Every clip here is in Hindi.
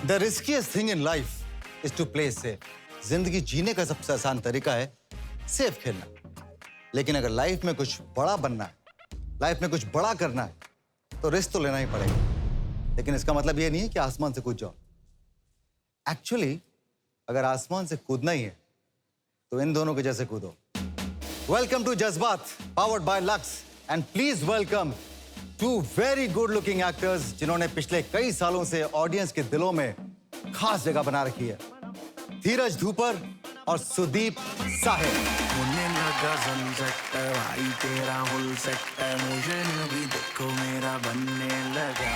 The riskiest thing in life is to play safe. जिंदगी जीने का सबसे आसान तरीका है सेफ खेलना. लेकिन अगर लाइफ में कुछ बड़ा बनना है, लाइफ में कुछ बड़ा करना है, तो रिस्क तो लेना ही पड़ेगा. लेकिन इसका मतलब ये नहीं है कि आसमान से कूद जाओ. एक्चुअली अगर आसमान से कूदना ही है, तो इन दोनों के जैसे कूदो. Welcome to Jazbaat, powered by Lux, and please welcome to very good looking actors जिन्होंने पिछले कई सालों से ऑडियंस के दिलों में खास जगह बना रखी है. धीरज धूपर और सुदीप साहिब. मुझे लगा सनसेट भाई तेरा फुल सेट मुझे भी देखो मेरा बनने लगा.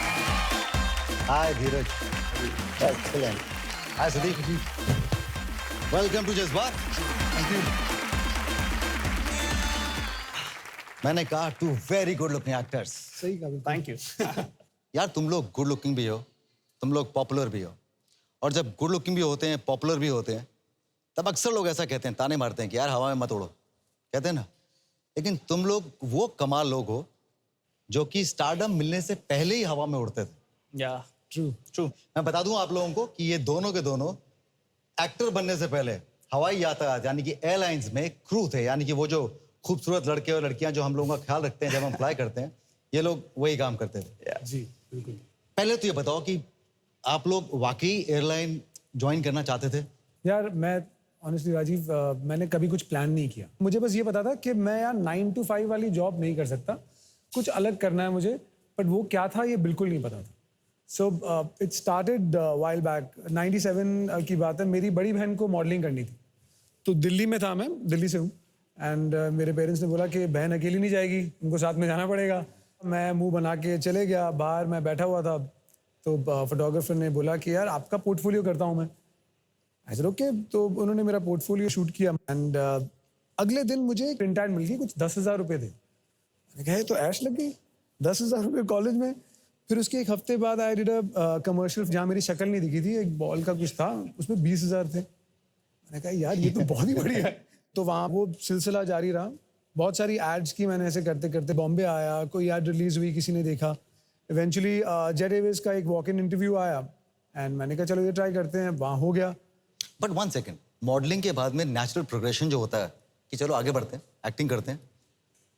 Hi Dheeraj. Excellent. Hi Sudeep. Welcome to Jazbaat. Thank you. मैंने कहा two very good looking actors. सही कहा. Thank you. यार तुम लोग गुड लुकिंग भी हो, तुम लोग पॉपुलर भी हो, और जब गुड लुकिंग भी होते हैं, पॉपुलर भी होते हैं, तब अक्सर लोग ऐसा कहते हैं, ताने मारते हैं कि यार हवा में मत उड़ो, कहते हैं ना. लेकिन तुम लोग वो कमाल लोग हो जो कि स्टारडम मिलने से पहले ही हवा में उड़ते थे. या ट्रू. मैं बता दूं आप लोगों को कि ये दोनों के दोनों एक्टर बनने से पहले हवाई यातायात यानी कि एयरलाइंस में क्रू थे. यानी कि वो जो खूबसूरत लड़के और लड़कियां जो हम लोगों का ख्याल रखते हैं जब हम फ्लाई करते हैं, ये लोग वही काम करते थे. जी बिल्कुल. पहले तो ये बताओ कि आप लोग वाकई एयरलाइन ज्वाइन करना चाहते थे? यार मैं ऑनेस्टली राजीव मैंने कभी कुछ प्लान नहीं किया. मुझे बस ये पता था कि मैं यार 9 to 5 वाली जॉब नहीं कर सकता, कुछ अलग करना है मुझे, बट वो क्या था ये बिल्कुल नहीं पता था. So it started while back. 97 की बात है. मेरी बड़ी बहन को मॉडलिंग करनी थी, तो दिल्ली में था, मैं दिल्ली से हूँ, एंड मेरे पेरेंट्स ने बोला कि बहन अकेली नहीं जाएगी, उनको साथ में जाना पड़ेगा. मैं मुंह बना के चले गया. बाहर मैं बैठा हुआ था, तो फोटोग्राफर ने बोला कि यार आपका पोर्टफोलियो करता हूँ मैं. ऐसे ओके. तो उन्होंने मेरा पोर्टफोलियो शूट किया, एंड अगले दिन मुझे प्रिंट एड मिल गई, कुछ 10,000 रुपये थे. मैंने कहा तो ऐश लग गई, 10,000 रुपये कॉलेज में. फिर उसके एक हफ्ते बाद आई डिड अ कमर्शियल जहाँ मेरी शक्ल नहीं दिखी थी, एक बॉल का कुछ था, उसमें 20,000 थे. मैंने कहा यार ये तो बहुत ही बढ़िया है. तो वहाँ वो सिलसिला जारी रहा. बहुत सारी एड्स की मैंने. ऐसे करते करते बॉम्बे आया, कोई एड रिलीज हुई, किसी ने देखा. इवेंचुअली जेट एयरवेज का एक वॉक इन इंटरव्यू आया, एंड मैंने कहा चलो ये ट्राई करते हैं. वहाँ हो गया. बट वन सेकेंड, मॉडलिंग के बाद में नेचुरल प्रोग्रेशन जो होता है कि चलो आगे बढ़ते हैं, एक्टिंग करते हैं,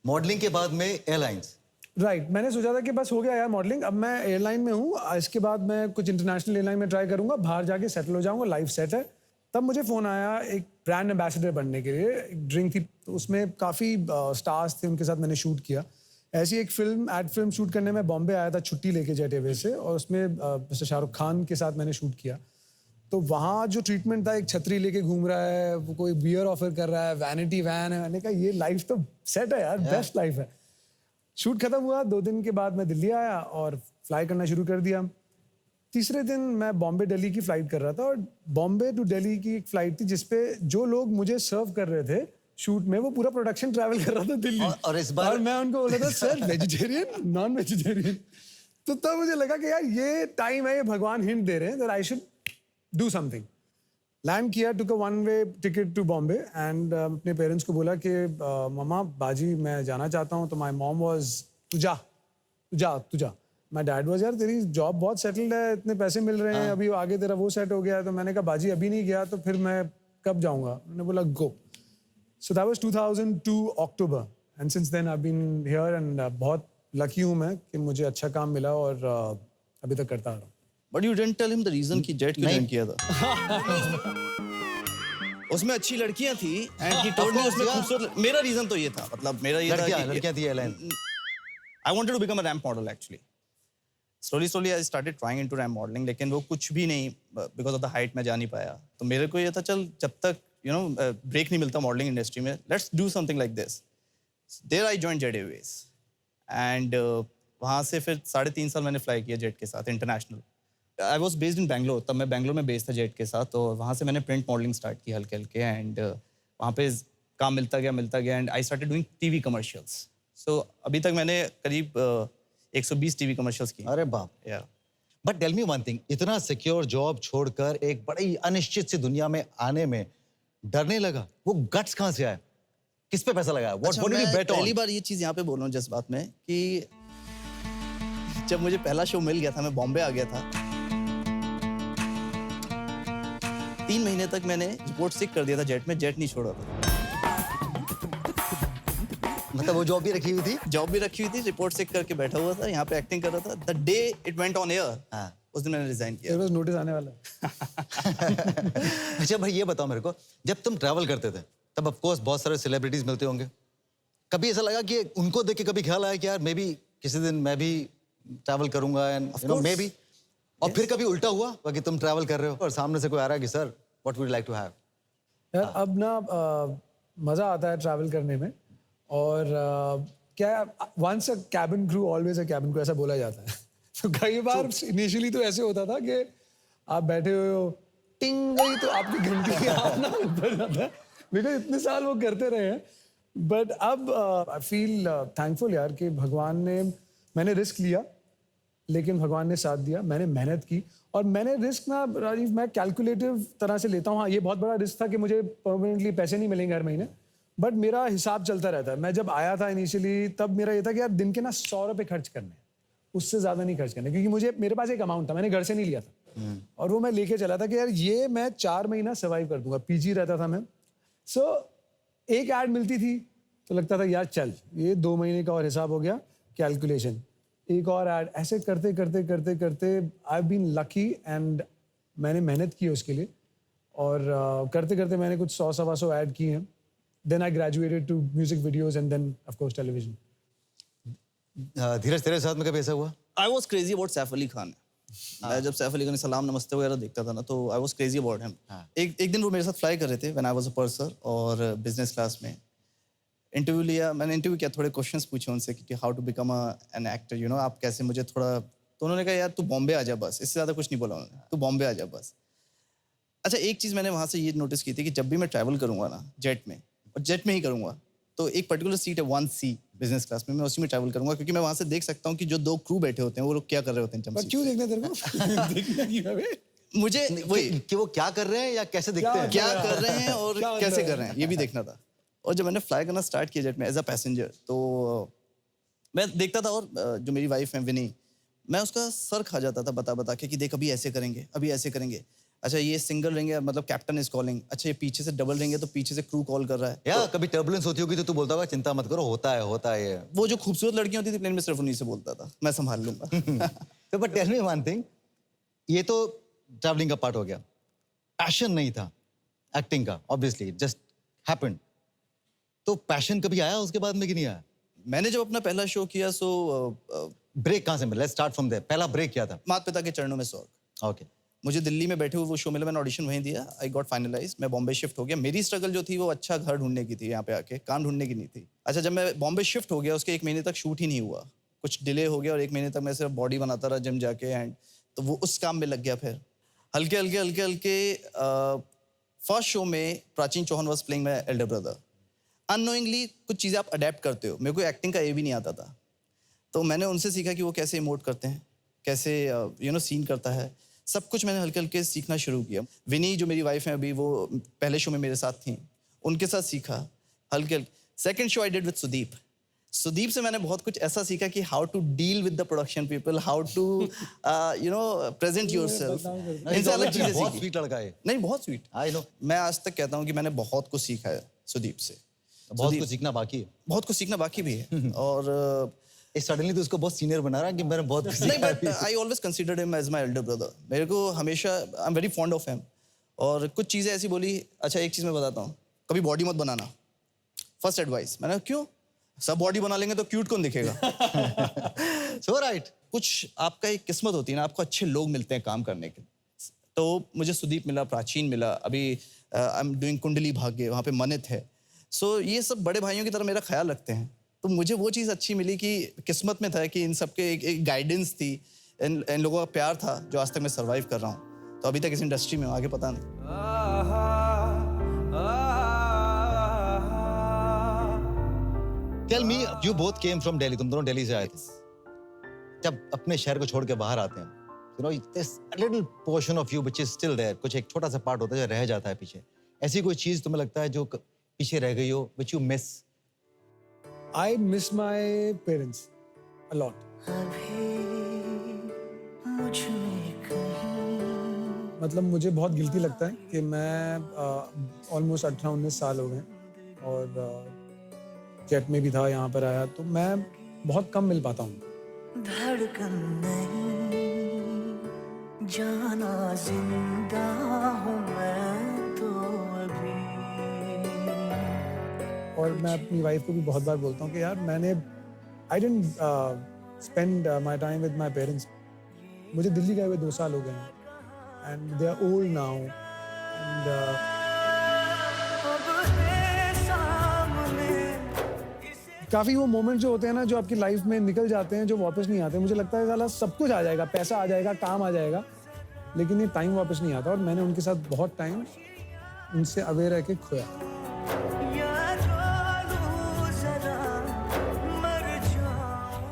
मॉडलिंग के बाद में एयरलाइंस. राइट. मैंने सोचा था कि बस हो गया यार मॉडलिंग, अब मैं एयरलाइन में हूँ, इसके बाद मैं कुछ इंटरनेशनल एयरलाइन में ट्राई करूंगा, बाहर जाके सेटल हो जाऊंगा, लाइफ सेट है. तब मुझे फ़ोन आया एक ब्रांड एम्बेसडर बनने के लिए. एक ड्रिंक थी, तो उसमें काफ़ी स्टार्स थे, उनके साथ मैंने शूट किया. ऐसी एक एड फिल्म शूट करने में बॉम्बे आया था छुट्टी लेके जेट एयरवेज से, और उसमें मिस्टर शाहरुख खान के साथ मैंने शूट किया. तो वहाँ जो ट्रीटमेंट था, एक छतरी लेके घूम रहा है, वो कोई बियर ऑफर कर रहा है, वैनिटी वैन है. मैंने कहा ये लाइफ तो सेट है यार, बेस्ट लाइफ है. शूट खत्म हुआ, 2 दिन के बाद मैं दिल्ली आया और फ्लाई करना शुरू कर दिया. तीसरे दिन मैं बॉम्बे दिल्ली की फ्लाइट कर रहा था, और बॉम्बे टू दिल्ली की एक फ्लाइट थी जिसपे जो लोग मुझे सर्व कर रहे थे शूट में, वो पूरा प्रोडक्शन ट्रैवल कर रहा था दिल्ली. और इस बार मैं उनको बोला था सर वेजिटेरियन नॉन वेजिटेरियन. तो तब मुझे लगा कि यार ये टाइम है, ये भगवान हिंट दे रहे हैं that I should do something. Land किया, took a 1-way ticket to Bombay, and अपने पेरेंट्स को बोला कि ममा बाजी मैं जाना चाहता हूँ. तो माई मॉम वॉज तू जा. माई डैड वॉज यार तेरी जॉब बहुत सेटल्ड है, इतने पैसे मिल रहे हैं, अभी आगे तेरा वो सेट हो गया है. तो मैंने कहा बाजी अभी नहीं गया तो फिर मैं कब जाऊँगा. उन्होंने बोला go. So that was 2002 October, and since then I been here, and बहुत लकी हूँ मैं कि मुझे अच्छा काम मिला, और अभी तक करता आ रहा हूँ. But you didn't tell him the reason कि जेट क्यों ज्वाइन किया था. उसमें अच्छी लड़कियां थी, एंड ही टोल्ड मी उसमें खूबसूरत. मेरा रीजन तो ये था, मतलब मेरा ये था कि लड़कियां थी airline. I wanted to become a ramp model actually. Slowly I started trying into ramp modelling, लेकिन वो कुछ भी नहीं, बिकॉज ऑफ द हाइट मैं जा नहीं पाया. तो मेरे को ये था चल जब तक यू नो ब्रेक नहीं मिलता मॉडलिंग इंडस्ट्री में, let's do something like this. There I join Jet Airways, and वहाँ से फिर 3.5 साल मैंने फ्लाई किया जेट के साथ international. I was based in Bangalore, तब मैं बैंगलोर में बेस्ड था जेट के साथ. तो वहाँ से मैंने प्रिंट मॉडलिंग स्टार्ट की हल्के हल्के, एंड वहाँ पे काम मिलता गया, and I started doing TV commercials. So अभी तक मैंने करीब 120 टीवी कमर्शियल्स की. अरे बाप. Yeah but tell me one thing, इतना सिक्योर जॉब छोड़कर एक बड़ी अनिश्चित सी दुनिया में आने में डरने लगा, वो गट्स कहाँ से आया? किस पे पैसा लगाया? What did you bet on? पहली बार ये चीज यहाँ पे बोल रहा हूँ जज्बात में कि जब मुझे पहला शो मिल गया था, मैं बॉम्बे आ गया था, 3 महीने तक मैंने रिपोर्ट सिक कर दिया था जेट में, जेट नहीं छोड़ा था। मतलब वो जॉब भी रखी हुई थी? जॉब भी रखी हुई थी, रिपोर्ट सिक करके बैठा हुआ था, यहाँ पे एक्टिंग कर रहा था। The day it went on air, हाँ। उस दिन मैंने रिजाइन किया। तेरे पास नोटिस आने वाला है। अच्छा भाई ये बताओ मेरे को, जब तुम ट्रैवल करते थे तब ऑफ कोर्स बहुत सारे सेलिब्रिटीज मिलते होंगे, कभी ऐसा लगा कि उनको देख के कभी ख्याल आया कि यार मे बी किसी दिन मैं भी ट्रैवल करूंगा and you know may be, और फिर कभी उल्टा हुआ कि तुम ट्रैवल कर रहे हो और सामने से कोई आ रहा है कि sir what would you like to have? यार अब ना मज़ा आता है ट्रैवल करने में, और क्या once a cabin crew always a cabin crew ऐसा बोला जाता है। तो कई बार इनिशियली तो ऐसे होता था कि आप बैठे हुए हो, टिंग गई तो आपकी घंटी आना ऊपर जाता है, बिकॉज इतने साल वो करते रहे हैं। बट अब आई फील थैंकफुल यार कि मैंने रिस्क लिया, लेकिन भगवान ने साथ दिया, मैंने मेहनत की, और मैंने रिस्क ना राजीव मैं कैलकुलेटिव तरह से लेता हूँ। हाँ, ये बहुत बड़ा रिस्क था कि मुझे परमानेंटली पैसे नहीं मिलेंगे हर महीने, बट मेरा हिसाब चलता रहता है। मैं जब आया था इनिशियली तब मेरा ये था कि यार दिन के ना 100 रुपये खर्च करने हैं, उससे ज़्यादा नहीं खर्च करने, क्योंकि मेरे पास एक अमाउंट था, मैंने घर से नहीं लिया था, और वो मैं लेके चला था कि यार ये मैं 4 महीना सर्वाइव कर दूंगा। पीजी रहता था मैं, सो एक ऐड मिलती थी तो लगता था यार चल ये 2 महीने का और हिसाब हो गया, कैलकुलेशन, एक और ऐड, ऐसे करते करते करते करते I have been lucky and मैंने मेहनत की उसके लिए, और करते करते मैंने कुछ 100-125 ऐड किए हैं। Then I graduated to music videos and then of course television. Dheeraj तेरे साथ में कभी ऐसा हुआ? I was crazy about Saif Ali Khan. मैं जब सैफ अली खान सलाम नमस्ते वगैरह देखता था ना, तो आई वॉज क्रेजी अबाउट हिम। एक दिन वो मेरे साथ फ्लाई कर रहे थे व्हेन आई वाज अ पर्सर, और बिजनेस क्लास में इंटरव्यू लिया, मैंने इंटरव्यू किया, थोड़े क्वेश्चंस पूछे उनसे कि how to become an actor, you know, आप कैसे, मुझे थोड़ा, तो उन्होंने कहा यार तू बॉम्बे आ जा बस, इससे ज़्यादा कुछ नहीं बोला उन्होंने, तू बॉम्बे आ जा बस। अच्छा, एक चीज़ मैंने वहाँ से ये नोटिस की थी कि जब भी मैं ट्रैवल करूँगा ना जेट में, और जेट में ही करूँगा, तो एक पर्टिकुलर सीट है 1C बिजनेस क्लास में, मैं उसी में ट्रैवल करूँगा, क्योंकि मैं वहाँ से देख सकता हूँ कि जो 2 क्रू बैठे होते हैं वो लोग क्या कर रहे होते हैं। पर क्यों देखना तेरे को? देखना क्यों है? मुझे वही कि वो क्या कर रहे हैं या कैसे दिखते हैं? क्या कर रहे हैं और क्या कैसे कर कर रहे हैं, ये भी देखना था। और जब मैंने फ्लाई करना स्टार्ट किया जेट में एज अ पैसेंजर, तो मैं देखता था, और जो मेरी वाइफ है विनी, मैं उसका सर खा जाता था बता बता के कि देख अभी ऐसे करेंगे, अभी ऐसे करेंगे, अच्छा ये सिंगल रहेंगे मतलब कैप्टन इज कॉलिंग, अच्छा ये पीछे से डबल रहेंगे तो पीछे से क्रू कॉल कर रहा है। या कभी टर्बुलेंस होती होगी तो तू बोलता होगा चिंता मत करो, होता है ये। वो जो खूबसूरत लड़कियां होती थी प्लेन में, सिर्फ उन्हीं से बोलता था मैं संभाल लूंगा। तो but tell me one thing, ये तो ट्रैवलिंग का पार्ट हो गया, पैशन नहीं था एक्टिंग का, ऑब्वियसली जस्ट हैपेंड। तो पैशन कभी आया उसके बाद में कि नहीं आया? मैंने जब अपना पहला शो किया, सो ब्रेक कहाँ से मिला? Let's start from there. पहला ब्रेक क्या था? माता पिता के चरणों में स्वर्ग। ओके। मुझे दिल्ली में बैठे हुए वो शो मिला, मैंने ऑडिशन वहीं दिया, आई गॉट फाइनलाइज, मैं बॉम्बे शिफ्ट हो गया। मेरी स्ट्रगल जो थी वो अच्छा घर ढूंढने की थी, यहाँ पे आके काम ढूंढने की नहीं थी। अच्छा, जब मैं बॉम्बे शिफ्ट हो गया उसके 1 महीने तक शूट ही नहीं हुआ, कुछ डिले हो गया, और 1 महीने तक मैं सिर्फ बॉडी बनाता रहा जिम जाके, एंड तो वो उस काम में लग गया। फिर हल्के फर्स्ट शो में Prachin Chauhan was playing my elder brother. Unknowingly कुछ चीज़ें आप अडेप्ट करते हो, मेरे को एक्टिंग का ये भी नहीं आता था, तो मैंने उनसे सीखा कि वो कैसे इमोट करते हैं, कैसे यू नो सीन करता है, सब कुछ मैंने हल्के हल्के सीखना शुरू किया। विनी जो मेरी वाइफ है अभी, वो पहले शो में मेरे साथ थी, उनके साथ सीखा हल्के हल्के। Second show I did with Sudeep से मैंने बहुत कुछ ऐसा सीखा कि how to deal with the production people, how to you know present yourself, इनसे अलग चीजें बहुत सीखी। स्वीट लड़का है। नहीं, बहुत स्वीट, आई नो। मैं आज तक कहता हूँ कि मैंने बहुत कुछ सीखा है सुदीप से, बहुत कुछ सीखना बाकी है। बहुत कुछ सीखना बाकी भी है। और सडनली तो उसको बहुत सीनियर बना रहा है कि मैंने बहुत कुछ नहीं, सीखा but I always considered him as my elder brother. मेरे को हमेशा I am very fond of him. और कुछ चीज़ें ऐसी बोली, अच्छा एक चीज़ मैं बताता हूँ, कभी बॉडी मत बनाना, फर्स्ट एडवाइस। मैंने क्यों, सब बॉडी बना लेंगे तो क्यूट कौन दिखेगा। सो राइट। कुछ आपका एक किस्मत होती है ना, आपको अच्छे लोग मिलते हैं काम करने के। तो मुझे सुदीप मिला, प्राचीन मिला, अभी I am doing Kundali Bhagya, वहाँ पे मनित है। सो ये सब बड़े भाइयों की तरह मेरा ख्याल रखते हैं, तो मुझे वो चीज़ अच्छी मिली कि किस्मत में था कि इन सबके एक गाइडेंस थी, इन लोगों का प्यार था, जो आज तक मैं सर्वाइव कर रहा हूँ। तो अभी तक इस इंडस्ट्री में हूँ, आगे पता नहीं। Tell me, you both came from Delhi, तुम दोनों दिल्ली से आए थे। जब अपने शहर को छोड़ के बाहर आते हैं, you know this little portion of you which is still there, कुछ एक छोटा सा पार्ट होता है जो रह जाता है पीछे। ऐसी कोई चीज तुम्हें लगता है जो पीछे रह गई हो, which you miss? I miss my parents a lot. अभी मुझ में कहीं मतलब मुझे बहुत गिल्टी लगता है कि मैं ऑलमोस्ट 18-19 साल हो गए और जेट में भी था, यहाँ पर आया, तो मैं बहुत कम मिल पाता हूँ। धड़कन नहीं जाना, जिंदा हूँ मैं तो अभी। और मैं अपनी वाइफ को भी बहुत बार बोलता हूँ कि यार मैंने I didn't spend my time with my parents. मुझे दिल्ली गए हुए 2 साल हो गए हैं and they are old now and काफ़ी वो मोमेंट जो होते हैं ना, जो आपकी लाइफ में निकल जाते हैं, जो वापस नहीं आते। मुझे लगता है साला सब कुछ आ जाएगा, पैसा आ जाएगा, काम आ जाएगा, लेकिन ये टाइम वापस नहीं आता। और मैंने उनके साथ बहुत टाइम उनसे अवे रह के खोया।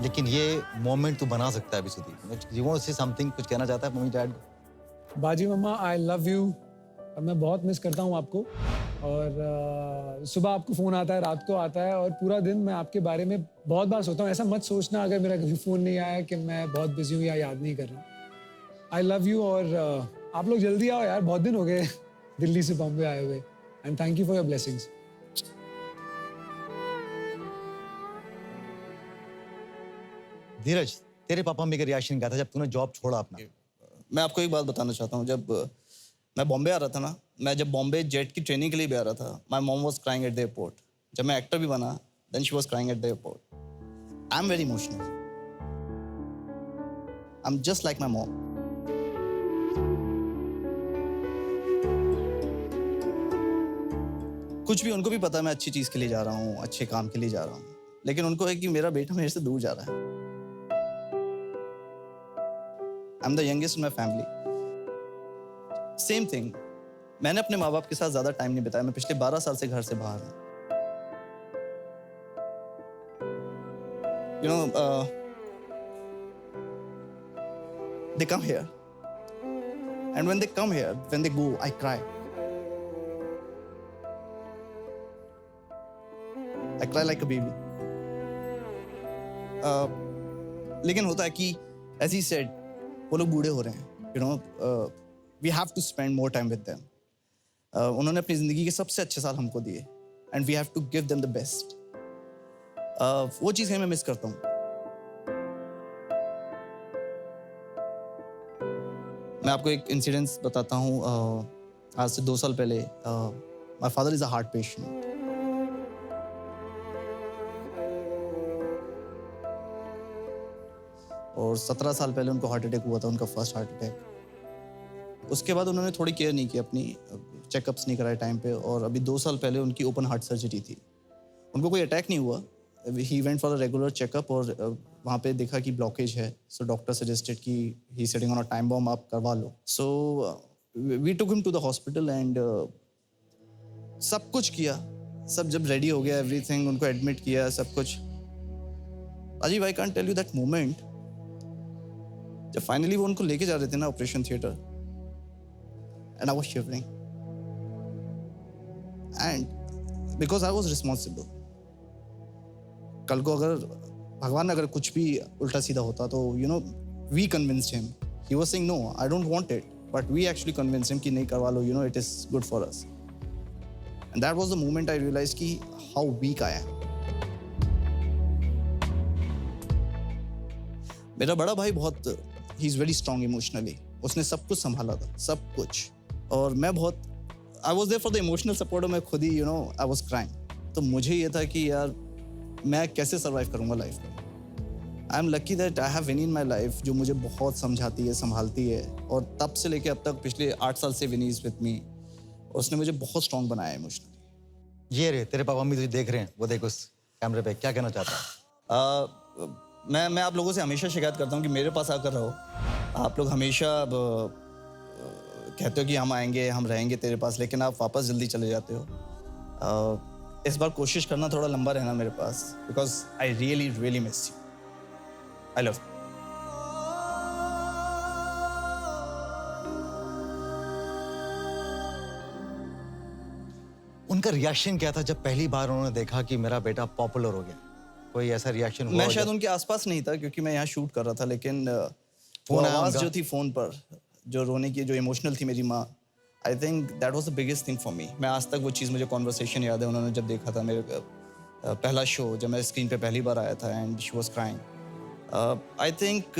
लेकिन ये मोमेंट तू बना सकता है अभी Sudhir. You want to say something, कुछ कहना चाहता है मम्मी डैड को? बाजी मम्मा, आई लव यू। और मैं बहुत मिस करता हूँ आपको। और सुबह आपको फ़ोन आता है, रात को आता है, और पूरा दिन मैं आपके बारे में बहुत बार सोचता हूँ। ऐसा मत सोचना अगर मेरा कभी फ़ोन नहीं आया कि मैं बहुत बिजी हूँ या याद नहीं कर रहा हूँ। आई लव यू। और आप लोग जल्दी आओ यार, बहुत दिन हो गए दिल्ली से बॉम्बे आए हुए। And thank you for your blessings. Dheeraj, तेरे पापा मम्मी का रिएक्शन क्या था जब तूने जॉब छोड़ा अपना? मैं आपको एक बात बताना चाहता हूँ। जब मैं बॉम्बे आ रहा था ना, मैं जब बॉम्बे जेट की ट्रेनिंग के लिए भी आ रहा था, my mom was crying at the airport. जब मैं एक्टर भी बना, then she was crying at the airport. I am very emotional. I am just like my mom. कुछ भी उनको भी पता है मैं अच्छी चीज़ के लिए जा रहा हूँ, अच्छे काम के लिए जा रहा हूँ, लेकिन उनको है कि मेरा बेटा मेरे से दूर जा रहा है। I am the youngest in my family. Same thing, मैंने अपने माँ बाप के साथ ज्यादा टाइम नहीं बिताया। मैं पिछले 12 साल से घर से बाहर हूँ। You know, they come here, and when they come here, when they go, I cry. I cry like a baby. लेकिन होता है कि as he said, वो लोग बूढ़े हो रहे हैं। You know, we have to spend more time with them. उन्होंने अपनी जिंदगी के सबसे अच्छे साल हमको दिए, and we have to give them the best. वो चीज़ है मैं मिस करता हूँ। मैं आपको एक इंसिडेंस बताता हूँ। आज से 2 साल पहले my father is a heart patient. और 17 साल पहले उनको हार्ट अटैक हुआ था, उनका फर्स्ट हार्ट अटैक। उसके बाद उन्होंने थोड़ी केयर नहीं की अपनी, चेकअप्स नहीं कराए टाइम पे, और अभी 2 साल पहले उनकी ओपन हार्ट सर्जरी थी। उनको कोई अटैक नहीं हुआ। He went for a regular checkup, और वहाँ पे देखा कि ब्लॉकेज है। सो डॉक्टर सजेस्टेड कि he setting on a time bomb, आप करवा लो। So we took him to the hospital and सब कुछ किया। सब जब रेडी हो गया एवरीथिंग, उनको एडमिट किया, सब कुछ। अजीब, I can't tell you that moment जब फाइनली वो उनको लेके जा रहे थे ना operation theatre, and I was shivering, and because I was responsible. कल को अगर भगवान अगर कुछ भी उल्टा सीधा होता तो you know we convinced him. He was saying no I don't want it, but we actually convinced him कि नहीं करवा लो, you know it is good for us. And that was the moment I realised कि हाउ वीक आई एम। मेरा बड़ा भाई बहुत, he is very strong emotionally. उसने सब कुछ संभाला था, सब कुछ। और मैं बहुत, I was there for the emotional support, और मैं खुद ही you know I was crying. तो मुझे ये था कि यार मैं कैसे सर्वाइव करूंगा लाइफ में। I am lucky that I have Vinny in my life, जो मुझे बहुत समझाती है, संभालती है। और तब से लेके अब तक पिछले 8 साल से विनी इज विद मी, और उसने मुझे बहुत स्ट्रांग बनाया इमोशनली। ये रे तेरे पापा मम्मी तुझे देख रहे हैं, वो देख उस कैमरे पे, क्या कहना चाहता है? मैं आप लोगों से हमेशा शिकायत करता हूँ कि मेरे पास आकर रहो। आप लोग हमेशा कहते हो कि हम आएंगे, हम रहेंगे तेरे पास, लेकिन आप वापस जल्दी चले जाते हो। इस बार कोशिश करना थोड़ा लंबा रहना मेरे पास, because I really really miss you. I love you. उनका रिएक्शन क्या था जब पहली बार उन्होंने देखा कि मेरा बेटा पॉपुलर हो गया? कोई ऐसा रिएक्शन हुआ? मैं शायद उनके आसपास नहीं था क्योंकि मैं यहाँ शूट कर रहा था, लेकिन वो फोन आया आवाज उनका? जो थी फोन पर, जो रोने की जो इमोशनल थी मेरी माँ, I think that was the biggest thing for me. मैं आज तक वो चीज़, मुझे कॉन्वर्सेशन याद है, उन्होंने जब देखा था मेरे पहला शो, जब मैं स्क्रीन पे पहली बार आया था and she was crying. I think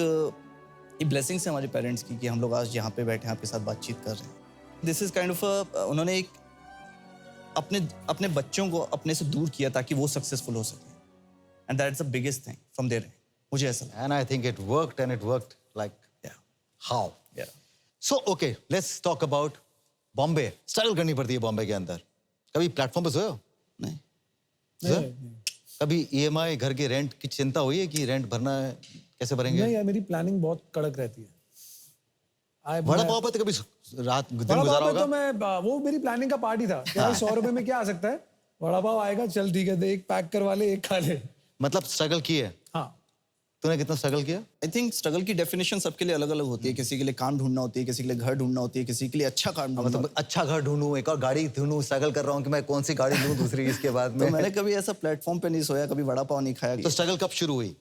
ये ब्लेसिंग्स है हमारे पेरेंट्स की कि हम लोग आज यहाँ पे बैठे हैं आपके साथ बातचीत कर रहे हैं. दिस इज़ काइंड ऑफ उन्होंने एक अपने बच्चों को अपने से दूर किया ताकि वो सक्सेसफुल हो सके. And that's the biggest thing from there. मुझे ऐसा लगता And I think it worked, and it worked like है. how? Yeah. So okay, let's talk about Bombay. Struggle करनी पड़ती है बॉम्बे के अंदर. कभी प्लेटफॉर्म पे सोए हो? नहीं. सोए? कभी EMI, घर के रेंट की चिंता हुई है कि रेंट भरना है, कैसे भरेंगे? नहीं यार, मेरी प्लानिंग बहुत कड़क रहती है. बड़ा पाव पे तो कभी रात दिन वड़ा गुजारा पाव पे होगा? तो मैं, वो मेरी प्लानिंग का पार्ट ही था. यार 100 रुपए में क्या आ सकता है? वड़ा पाव आएगा, चल ठीक है, एक पैक करवा ले, एक खा ले. मतलब स्ट्रगल की है. हाँ. तूने कितना स्ट्रगल किया? आई थिंक स्ट्रगल की डेफिनेशन सबके लिए अलग अलग होती है. किसी के लिए काम ढूंढना होती है, किसी के लिए घर ढूंढना होती है, किसी के लिए अच्छा काम ढूंढना. मतलब अच्छा घर ढूंढूं, एक और गाड़ी ढूंढूं, स्ट्रगल कर रहा हूं कि मैं कौन सी गाड़ी लूं दूसरी इसके बाद में. तो मैंने कभी ऐसा प्लेटफॉर्म पे नहीं सोया, कभी वड़ा पाव नहीं खाया. तो स्ट्रगल कब शुरू हुई?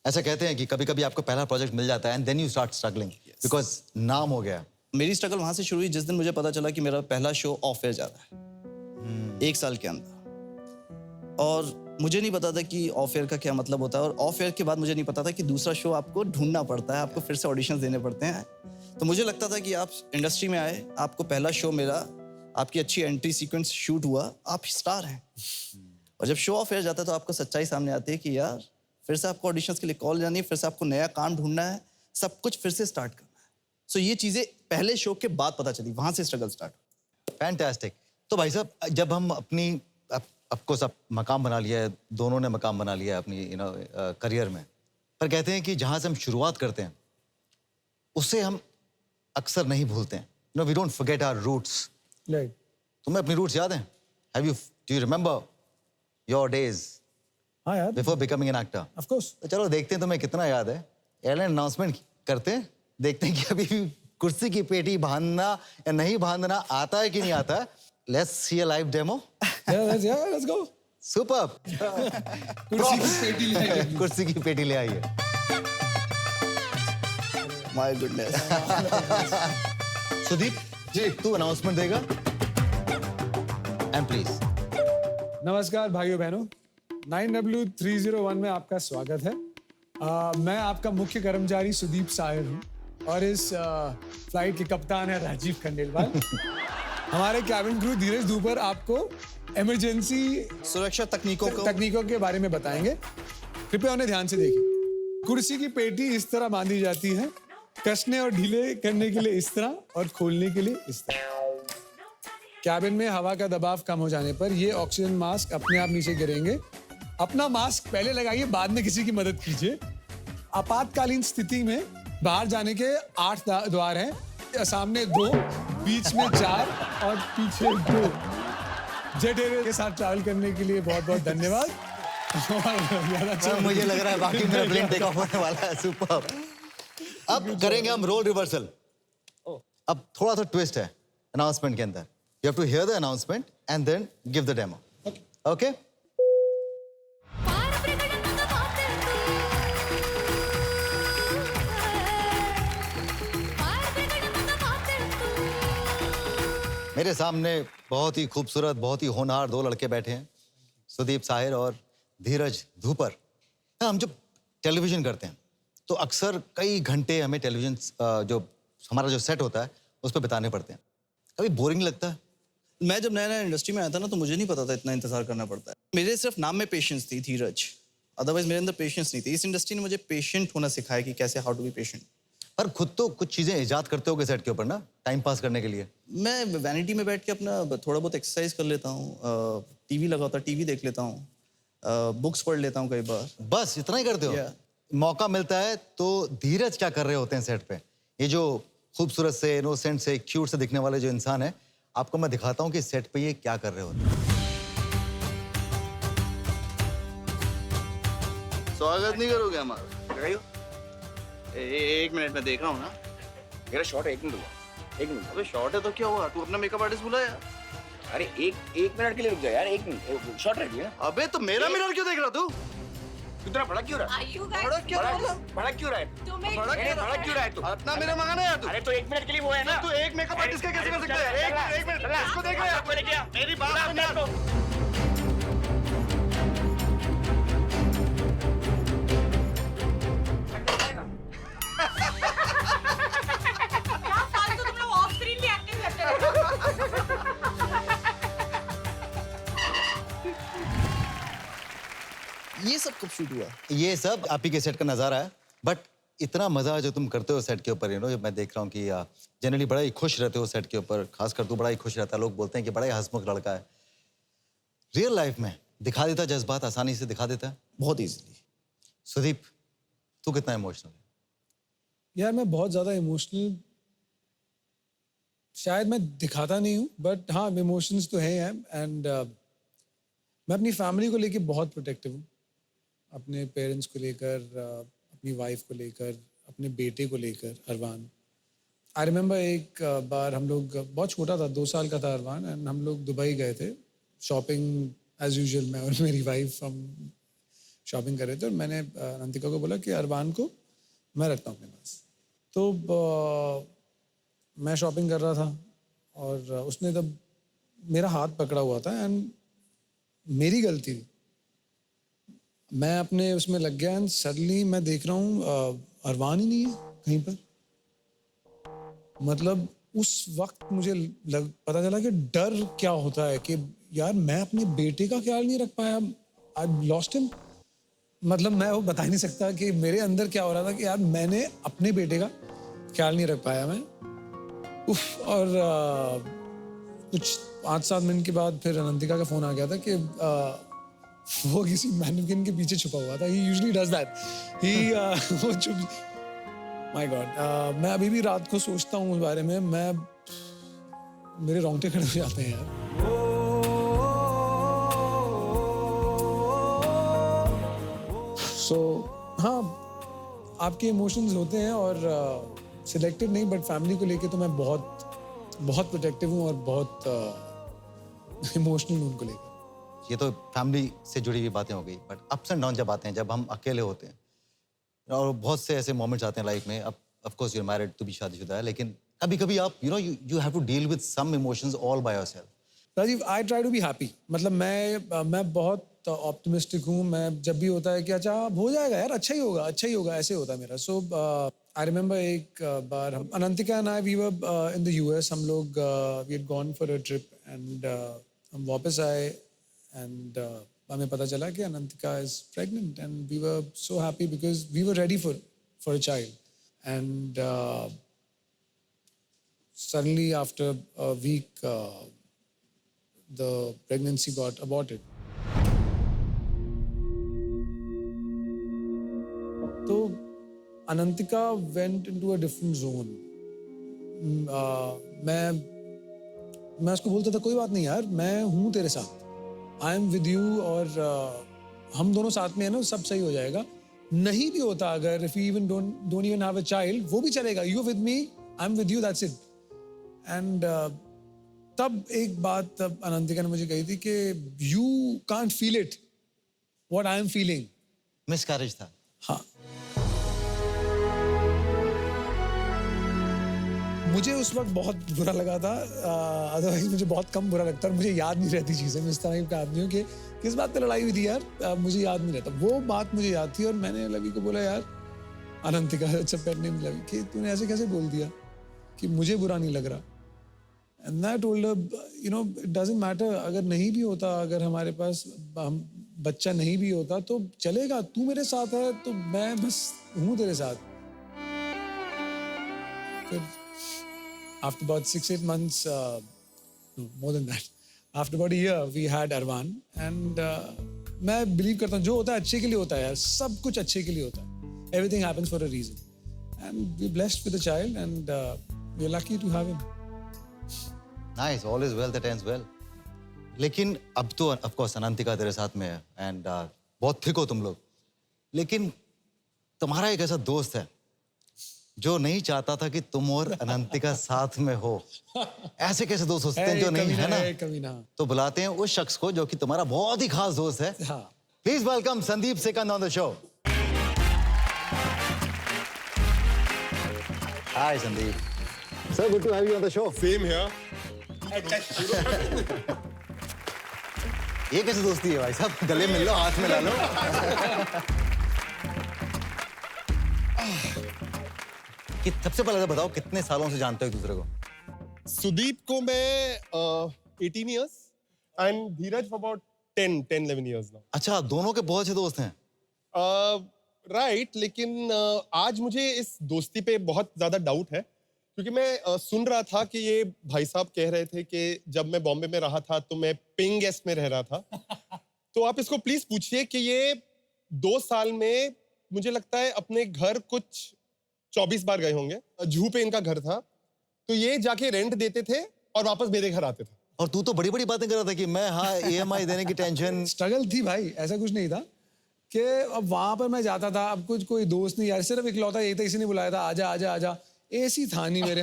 ऐसा कहते हैं कि कभी-कभी आपको पहला प्रोजेक्ट मिल जाता है and then you start struggling because नाम हो गया. मेरी स्ट्रगल वहां से शुरू हुई जिस दिन मुझे पता चला कि मेरा पहला शो ऑफ एयर जा रहा है 1 साल के अंदर. और मुझे नहीं पता था कि ऑफ एयर का क्या मतलब होता है, और ऑफ एयर के बाद मुझे नहीं पता था कि दूसरा शो आपको ढूंढना पड़ता है, आपको फिर से ऑडिशंस देने पड़ते हैं. तो मुझे लगता था कि आप इंडस्ट्री में आए, आपको पहला शो मिला, आपकी अच्छी एंट्री सीक्वेंस शूट हुआ, आप स्टार हैं. और जब शो ऑफ एयर जाता है तो आपको सच्चाई सामने आती है कि यार फिर से आपको ऑडिशंस के लिए कॉल जानी है, फिर से आपको नया काम ढूंढना है, सब कुछ फिर से स्टार्ट करना है. सो ये चीज़ें पहले शो के बाद पता चली, वहाँ से स्ट्रगल स्टार्ट. फैंटास्टिक. तो भाई साहब, जब हम अपनी आपको सब मकाम बना लिया है, दोनों ने मकाम बना लिया है अपनी करियर में, पर कहते हैं कि जहाँ से हम शुरुआत करते हैं उससे हम अक्सर नहीं भूलते हैं. We don't forget our roots. Right. तुम्हें अपनी रूट्स याद हैं? Do you remember your days हाँ यार, before becoming an actor? Of course. तो चलो देखते हैं तुम्हें कितना याद है. एयरलाइन अनाउंसमेंट करते हैं, देखते हैं कि अभी भी कुर्सी की पेटी बांधना या नहीं बांधना आता है कि नहीं आता है. Let's see a live demo. Let's go. Superb. कुर्सी की पेटी ले आइए. My goodness. सुदीप जी, तू अनाउंसमेंट देगा. And please. नमस्कार भाइयों बहनों, 9W301 में आपका स्वागत है. मैं आपका मुख्य कर्मचारी सुदीप सायर हूँ और इस फ्लाइट के कप्तान है राजीव खंडेलवाल. हमारे कैबिन क्रू धीरज धूपर आपको इमरजेंसी सुरक्षा तकनीकों के बारे में बताएंगे. कृपया उन्हें ध्यान से देखिए. कुर्सी की पेटी इस तरह बांधी जाती है, कसने और ढीले करने के लिए इस तरह और खोलने के लिए इस तरह. कैबिन में हवा का दबाव कम हो जाने पर ये ऑक्सीजन मास्क अपने आप नीचे गिरेंगे. अपना मास्क पहले लगाइए, बाद में किसी की मदद कीजिए. आपातकालीन स्थिति में बाहर जाने के 8 द्वार हैं. सामने 2, बीच में 4 और पीछे 2. जेट एयरवेज के साथ ट्रैवल करने के लिए बहुत बहुत धन्यवाद. मुझे लग रहा है बाकी मेरा प्लेन टेक ऑफ होने वाला है. सुपर्ब. अब करेंगे हम रोल रिवर्सल. अब थोड़ा सा ट्विस्ट है अनाउंसमेंट के अंदर. You have to hear the announcement and then give the demo. Okay? मेरे सामने बहुत ही खूबसूरत, बहुत ही होनहार 2 लड़के बैठे हैं, सुदीप साहिर और धीरज धूपर. हम जब टेलीविजन करते हैं तो अक्सर कई घंटे हमें टेलीविजन जो हमारा जो सेट होता है उस पर बिताने पड़ते हैं. कभी बोरिंग लगता है? मैं जब नया इंडस्ट्री में आया था ना, तो मुझे नहीं पता था इतना इंतजार करना पड़ता है. मेरे सिर्फ नाम में पेशेंस थी, धीरज. अदरवाइज मेरे अंदर पेशेंस नहीं थी. इस इंडस्ट्री ने मुझे पेशेंट होना सिखाया कि कैसे हाउ टू बी पेशेंट. पर खुद तो कुछ चीजें इजाद करते होगे सेट के ऊपर ना, टाइम पास करने के लिए. मैं वैनिटी में बैठ के अपना थोड़ा बहुत एक्सरसाइज कर लेता हूँ, टीवी लगा होता है, टीवी देख लेता हूँ, बुक्स पढ़ लेता हूँ कई बार. बस इतना ही करते हो? Yeah. मौका मिलता है तो धीरज क्या कर रहे होते हैं सेट पे? ये जो खूबसूरत से, इनोसेंट से, क्यूट से दिखने वाले जो इंसान है, आपको मैं दिखाता हूँ कि सेट पे ये क्या कर रहे होते हैं. स्वागत नहीं करोगे हमारा? एक मिनट में देख रहा हूँ ना. मेरा शॉट है, 1 मिनट हुआ. 1 मिनट. अबे शॉर्ट है तो क्या हुआ? तू अपना मेकअप आर्टिस्ट बुला यार. अरे एक मिनट के लिए रुक जा यार. 1 मिनट शॉट रह गया. अबे तो मेरा मिरर क्यों देख रहा तू? इतना भड़क क्यों रहा है? Are you guys भड़क क्यों रहा है? तुम्हें भड़क क्यों रहा है तू? अपना मेरा मंगाना है तू। अरे तो 1 मिनट के लिए वो है ना। तू एक मेकअप आर्टिस्ट का कैसे कर सकता है? एक मिनट इसको देख रहा है। मेरी बात सुन यार। क्या फालतू तुम लोग ऑफ स्क्रीन भी एक्टिंग करते हो? ये सब कब शूट हुआ? ये सब आप ही के सेट का नजारा है, बट इतना मजा जो तुम करते हो सेट के ऊपर, यू नो, मैं देख रहा हूँ कि जनरली बड़ा ही खुश रहते हो सेट के ऊपर, खासकर तू बड़ा ही खुश रहता है, लोग बोलते हैं कि बड़ा ही हंसमुख लड़का है। रियल लाइफ में दिखा देता जज्बात, आसानी से दिखा देता है। बहुत इजीली। सुदीप, तू कितना इमोशनल है? यार मैं बहुत ज़्यादा इमोशनल शायद मैं दिखाता नहीं हूँ, बट हाँ इमोशंस तो हैं एंड मैं अपनी फैमिली को लेके बहुत प्रोटेक्टिव हूँ, अपने पेरेंट्स को लेकर, अपनी वाइफ को लेकर, अपने बेटे को लेकर, अरवान। आई रिमेंबर एक बार हम लोग, बहुत छोटा था, 2 साल का था अरवान, एंड हम लोग दुबई गए थे शॉपिंग एज यूजुअल। मैं और मेरी वाइफ हम शॉपिंग कर रहे थे और मैंने अनंतिका को बोला कि अरवान को मैं रखता हूँ अपने पास। तो मैं शॉपिंग कर रहा था और उसने तब मेरा हाथ पकड़ा हुआ था एंड मेरी गलती थी, मैं अपने उसमें लग गया एंड सडनली मैं देख रहा हूँ अरवान ही नहीं है कहीं पर। मतलब उस वक्त मुझे पता चला कि डर क्या होता है, कि यार मैं अपने बेटे का ख्याल नहीं रख पाया, आई लॉस्ट हिम। मतलब मैं वो बता नहीं सकता कि मेरे अंदर क्या हो रहा था कि यार मैंने अपने बेटे का ख्याल नहीं रख पाया मैं। उफ। और कुछ 5-7 मिनट के बाद फिर अनंतिका का फोन आ गया था कि वो किसी मैनिक्विन के पीछे छुपा हुआ था। ही यूजुअली डज दैट। ही वो चुप। माय गॉड, मैं अभी भी रात को सोचता हूँ उस बारे में, मेरे रोंगटे खड़े हो जाते हैं यार। हाँ, आपके इमोशंस होते हैं और सिलेक्टेड नहीं, बट फैमिली को लेके तो मैं बहुत प्रोटेक्टिव हूँ और बहुत इमोशनल हूँ उनको लेकर। ये तो फैमिली से जुड़ी हुई बातें हो गई, बट अप्स एंड डाउन जब आते हैं, जब हम अकेले होते हैं, और बहुत से ऐसे मोमेंट्स आते हैं लाइफ में। अब of course you are married, तू भी शादीशुदा है, लेकिन कभी-कभी आप you have to deal with some emotions all by yourself. Rajeev, I try to be happy. मतलब मैं बहुत ऑप्टिमिस्टिक हूँ। मैं जब भी होता है कि अच्छा हो जाएगा यार, अच्छा ही होगा, ऐसे होता है मेरा। सो आई रिमेंबर एक बार हम Anantika and I we were in the US. हम लोग we had gone for a trip and हम वापस आए एंड हमें पता चला कि Anantika is pregnant and we were so happy because we were ready for a child. And suddenly after a week the pregnancy got aborted. तो अनंतिका went into a different zone. मैं उसको बोलता था कोई बात नहीं यार, मैं हूँ तेरे साथ, आई एम विद यू, और हम दोनों साथ में है ना, सब सही हो जाएगा। नहीं भी होता अगर, if you even don't even have a child, वो भी चलेगा, you with me, I'm with you, that's it. And तब एक बात अनंतिका ने मुझे कही थी कि you can't feel it what I am feeling. Miscarriage था। हाँ, मुझे उस वक्त बहुत बुरा लगा था, अदरवाइज मुझे बहुत कम बुरा लगता है, और मुझे याद नहीं रहती चीज़ें। मैं इस तरह का आदमी हूँ कि किस बात पे लड़ाई हुई थी यार, मुझे याद नहीं रहता। वो बात मुझे याद थी और मैंने लवी को बोला, यार अनंतिका, अच्छा पेट नेम लवी, कि तूने ऐसे कैसे बोल दिया कि मुझे बुरा नहीं लग रहा। And I told her, it doesn't matter, अगर नहीं भी होता, अगर हमारे पास बच्चा नहीं भी होता तो चलेगा, तू मेरे साथ है तो मैं बस हूँ तेरे साथ। फिर after about 6-8 months, no, more than that, after about a year we had Arwan, and मैं believe करता हूँ जो होता है अच्छे के लिए होता है यार, सब कुछ अच्छे के लिए होता है, everything happens for a reason, and we're blessed with a child, and we're lucky to have him. Nice, all is well that ends well. लेकिन अब तो of course अनंतिका तेरे साथ में है and बहुत थिक हो तुम लोग, लेकिन तुम्हारा एक ऐसा दोस्त है जो नहीं चाहता था कि तुम और अनंतिका साथ में हो। ऐसे कैसे दोस्त हो सकते हैं जो नहीं है ना? कभी ना। तो बुलाते हैं उस शख्स को जो कि तुम्हारा बहुत ही खास दोस्त है। हाँ। Please welcome Sandeep Sikand on the show. Hi, Sandeep. Sir, good to have you on the show. Same here. ये कैसी दोस्ती है भाई साहब? गले मिल लो, हाथ मिला लो. कि सबसे पहले तो बताओ कितने सालों से जानते हो एक दूसरे को? सुदीप को मैं 18 years and Dheeraj for about 10-11 years now. अच्छा, आप दोनों के बहुत अच्छे दोस्त हैं. राइट, लेकिन आज मुझे इस दोस्ती पे बहुत ज्यादा डाउट है क्योंकि मैं सुन रहा था कि ये भाई साहब कह रहे थे कि जब मैं बॉम्बे में रहा था तो मैं पेइंग गेस्ट में रह रहा था. तो आप इसको प्लीज पूछिए कि ये 2 साल में मुझे लगता है अपने घर कुछ 24 बार गए होंगे. जूहू पे इनका घर था तो ये जाके रेंट देते थे और वापस मेरे घर आते थे. और तू तो बड़ी बड़ी बातें कर रहा था कि मैं हाँ EMI देने की टेंशन. स्ट्रगल थी भाई, ऐसा कुछ नहीं था कि अब वहां पर मैं जाता था, अब कुछ कोई दोस्त नहीं यार, सिर्फ इकलौता यही था, इसी ने बुलाया था आजा आजा आजा. एसी था नहीं मेरे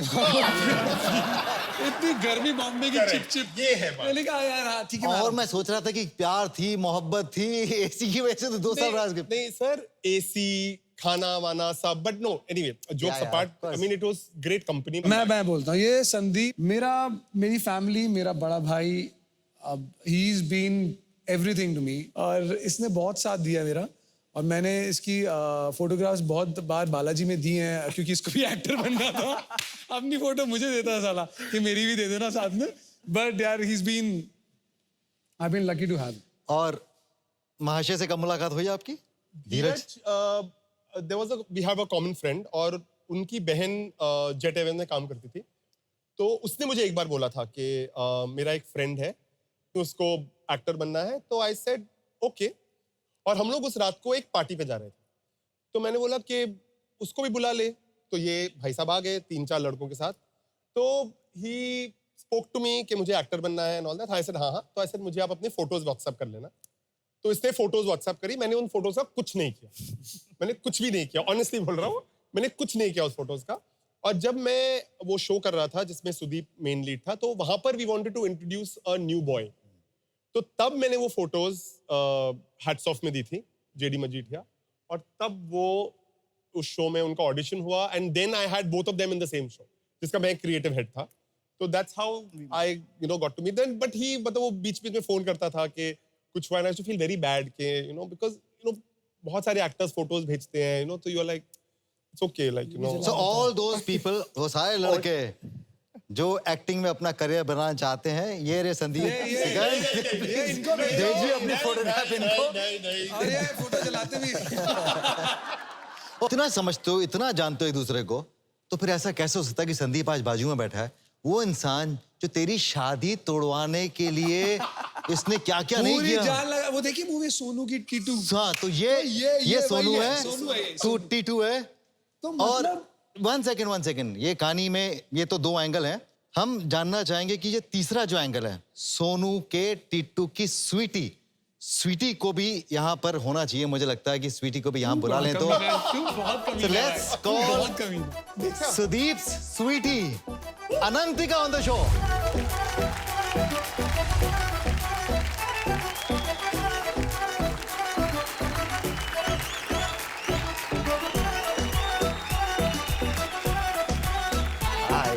इतनी गर्मी बॉम्बे की चिप ये है बात. मैंने कहा यार हाँ ठीक है. और मैं सोच रहा था कि प्यार थी, मोहब्बत थी, एसी की वजह से तो 2 साल राज गए. नहीं सर, एसी खाना वाना सब, but no anyway jokes yeah, apart, of course. I mean it was great company. मैं बोलता हूँ ये संदीप मेरी फैमिली, मेरा बड़ा भाई, he is been everything to me और इसने बहुत साथ दिया मेरा. और मैंने इसकी फोटोग्राफ्स बहुत बार बालाजी में दी हैं क्योंकि इसको भी एक्टर बनना था. अपनी फोटो मुझे देता साला कि मेरी भी दे देना साथ में. बट यार he I been lucky to have. और महाशय से कब मुलाकात हुई आपकी? Dheeraj. We have a common friend और उनकी बहन जेट एयरवेज में काम करती थी. तो उसने मुझे एक बार बोला था कि मेरा एक फ्रेंड है तो उसको एक्टर बनना है. तो आई सेड ओके. और हम लोग उस रात को एक पार्टी पे जा रहे थे तो मैंने बोला कि उसको भी बुला ले. तो ये भाई साहब आ गए 3-4 लड़कों के साथ. तो ही स्पोक टू मी कि मुझे एक्टर बनना है and all that. I said हाँ. तो आई सेड मुझे आप अपने फोटोज व्हाट्सएप कर लेना. तो इसने फोटोज व्हाट्सएप करी. मैंने उन फोटोज का कुछ नहीं किया. मैंने कुछ भी नहीं किया, ऑनेस्टली बोल रहा हूँ. मैंने कुछ नहीं किया उस फोटोज का. और जब मैं वो शो कर रहा था जिसमें सुदीप मेन लीड था तो वहां पर we wanted to introduce a new boy. तो तब मैंने वो फोटोज हैट्स ऑफ में दी थी जेडी मजीठिया. और तब वो उस शो में उनका ऑडिशन हुआ and then I had both of them in the same show जिसका मैं क्रिएटिव हेड था. तो that's how I got to meet them. But he मतलब वो बीच बीच में फोन करता था कि कुछ हुआ. I used to feel very bad कि बिकॉज बहुत सारे एक्टर्स फोटोज भेजते हैं तो you are like it's okay like So all those people, वो सारे लड़के जो एक्टिंग में अपना करियर बनाना चाहते हैं, ये रे संदीप सिकंद. इनको भेजिए अपनी फोटोग्राफ इनको. और ये फोटो चलाते भी. इतना समझते हो, इतना जानते हो एक दूसरे को, तो फिर ऐसा कैसे हो सकता है कि संदीप आज बाजू में बैठा है, वो इंसान जो तेरी शादी तोड़वाने के लिए इसने क्या क्या नहीं पूरी किया. जान लगा. वो देखिए मूवी सोनू की टीटू. हाँ, तो ये सोनू है, सोनू है ये, तू टीटू है. तो और मतलब 1 सेकंड, ये कहानी में ये तो 2 एंगल हैं. हम जानना चाहेंगे कि ये तीसरा जो एंगल है, सोनू के टीटू की स्वीटी को भी यहाँ पर होना चाहिए. मुझे लगता है कि स्वीटी को भी यहाँ बुला लें तो So let's call Sudeep Sweety अनंतिका on the show. Hi.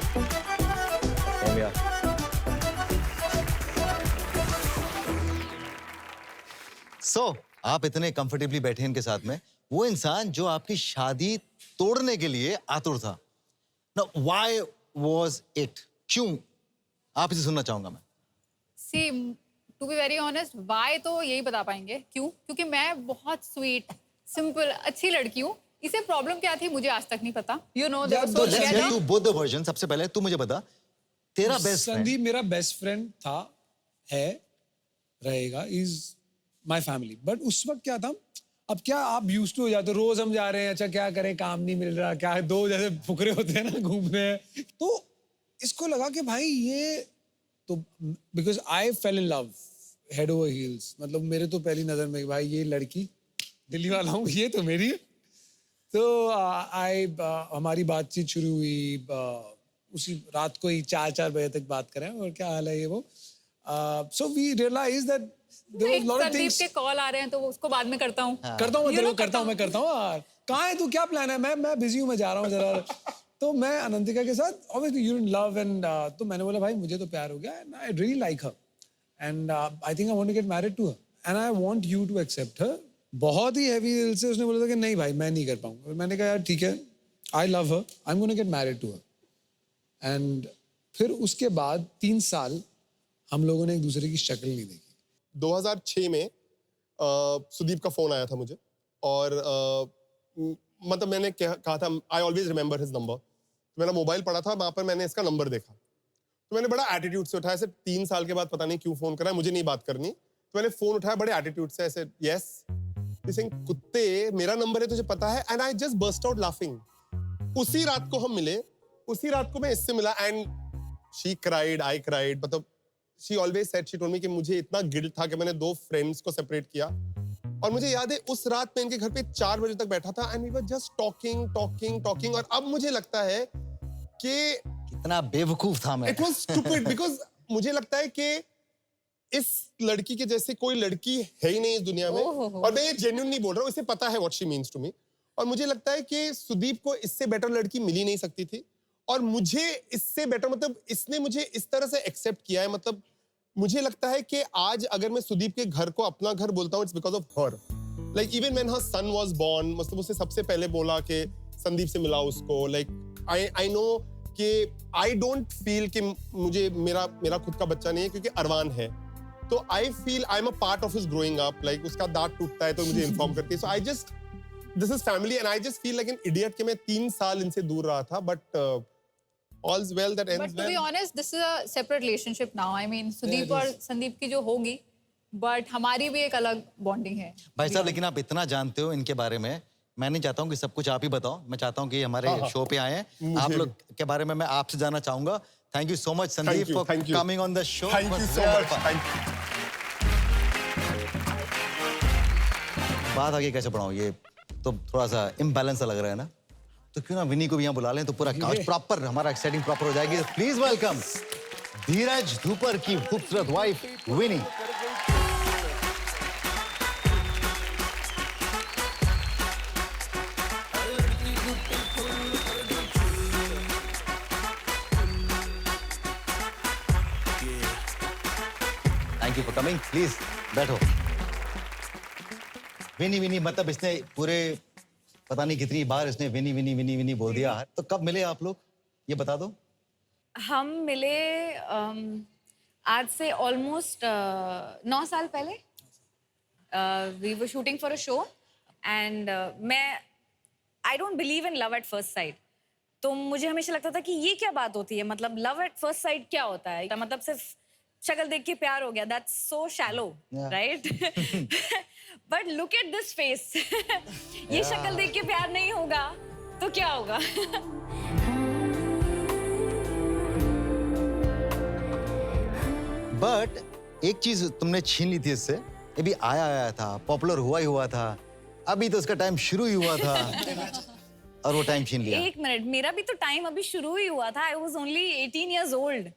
Come here. So, आप इतने कंफर्टेबली बैठे इनके साथ में, वो इंसान जो आपकी शादी तोड़ने के लिए आतुर था. Now, why was it? क्यों? आप इसे सुनना चाहूंगा मैं. See to be very honest, why तो यही बता पाएंगे क्यों. क्योंकि मैं बहुत स्वीट, सिंपल, अच्छी लड़की हूँ. इसे प्रॉब्लम क्या थी मुझे आज तक नहीं पता. यू नो तो let's get to both the versions. सबसे पहले तू मुझे बता, तेरा बेस्ट फ्रेंड. संदीप मेरा बेस्ट फ्रेंड था, है, रहेगा, इज माय फैमिली. बट उस वक्त क्या था, अब क्या आप यूज्ड टू हो जाते, रोज हम जा रहे हैं, अच्छा क्या करें, काम नहीं मिल रहा, क्या है, 2 जैसे फुकरे होते हैं ना घूमने. तो इसको लगा कि भाई ये तो because I fail in love head over heels. मतलब मेरे तो पहली नजर में भाई ये लड़की दिल्ली वाला हूँ, ये तो मेरी है. तो हमारी बातचीत शुरू हुई. उसी रात को ही 4-4 बजे तक बात करें और क्या हाल है ये वो. So we realise that there was a lot of Sandeep things. के कॉल आ रहे हैं तो उसको बाद में करता हूँ। करता हूँ मैं तेरे को करता हूँ मैं करता हूँ यार। कहाँ है तू, क्या प्लान है? मैं बिजी हूँ, मैं जा रहा हूँ जरा। तो मैं अनंतिका के साथ obviously you in love and तो मैंने बोला भाई मुझे तो प्यार हो गया and I really like her and I think I want to get married to her and I want you to accept her. बहुत ही heavy दिल से उसने बोला था कि नहीं भाई मैं नहीं कर पाऊंगा। मैंने कहा यार ठीक है, I love her, I'm going to get married to her. And फिर उसके बाद 3 साल हम लोगों ने एक दूसरे की शक्ल नहीं देखी। 2006 में सुदीप का फोन आया था मुझे और मतलब मैंने कहा था I always remember his number. तो मेरा मोबाइल पड़ा था, वहां पर मैंने इसका नंबर देखा तो मैंने बड़ा एटीट्यूड से उठाया। ऐसे 3 साल के बाद पता नहीं क्यों फोन करा, मुझे नहीं बात करनी, तो मैंने फोन उठाया बड़े एटीट्यूड से, ऐसे यस कुत्ते मेरा नंबर है तुझे पता है, and I just burst out laughing. उसी रात को हम मिले, उसी रात को मैं इससे मिला and she cried, I cried. मतलब she always said, she told me कि मुझे इतना गिल्ट था कि मैंने 2 फ्रेंड्स को सेपरेट किया। और मुझे याद है उस रात मैं इनके घर पे 4 बजे तक बैठा था and we were just talking. और अब मुझे लगता है कि कितना बेवकूफ था मैं। इट वाज स्टूपिड बिकॉज़ मुझे लगता है कि इस लड़की के जैसे कोई लड़की है ही नहीं इस दुनिया में। और मैं ये जेन्युइन नहीं बोल रहा हूँ, इसे पता है what she means to me. और मुझे लगता है कि सुदीप को इससे बेटर लड़की मिल ही नहीं सकती थी और मुझे इससे बेटर, मतलब इसने मुझे इस तरह से एक्सेप्ट किया है। मतलब मुझे लगता है कि आज अगर मैं सुदीप के घर को अपना घर बोलता हूँ, it's because of her. Like even when her son was born, मतलब उससे सबसे पहले बोला कि संदीप से मिला उसको। लाइक आई नो कि आई डोंट फील कि मुझे मेरा खुद का बच्चा नहीं है क्योंकि अरवान है, तो I feel I am a part of his growing up. Like उसका दांत टूटता है तो मुझे इन्फॉर्म करती है। So I just, this is family and I just feel like an idiot कि मैं 3 साल इनसे दूर रहा था, but all's well that ends But to well. be honest, this is a separate relationship now. I mean, Sudeep और संदीप की जो होगी, but हमारी भी एक अलग बॉन्डिंग है। भाई साहब लेकिन आप इतना जानते हो इनके बारे में, मैं नहीं चाहता हूँ कि सब कुछ आप ही बताओ। मैं चाहता हूँ कि हमारे शो पे आए हैं, आप लोग के बारे में मैं आपसे जानना चाहूंगा। Thank you so much Sandeep for coming on the show. Thank you so much. Thank you. बात आगे कैसे बढ़ाऊं, ये तो थोड़ा सा इम्बैलेंस लग रहा है ना, तो क्यों ना विनी को भी यहाँ बुला लें तो पूरा कास्ट प्रॉपर, हमारा सेटिंग प्रॉपर हो जाएगी। प्लीज वेलकम धीरज धूपर की खूबसूरत wife Vinny. Thank you for coming, please बैठो। विनी मतलब इसने पूरे पता नहीं कितनी बार इसने विनी बोल दिया। तो कब मिले आप लोग, ये बता दो। हम मिले आज से ऑलमोस्ट 9 साल पहले। We were shooting for a show and I don't believe in love at first sight. तो मुझे हमेशा लगता था कि ये क्या बात होती है, मतलब लव एट फर्स्ट साइट क्या होता है, मतलब सिर्फ शक्ल देख के प्यार हो गया, that's so shallow, right? But look at this face. ये शक्ल देख के प्यार नहीं होगा तो क्या होगा? बट एक चीज तुमने छीन ली थी इससे, ये भी आया था, पॉपुलर हुआ ही हुआ था, अभी तो उसका टाइम शुरू ही हुआ था और वो टाइम छीन लिया। एक मिनट, मेरा भी तो टाइम अभी शुरू ही हुआ था। I was only 18 years old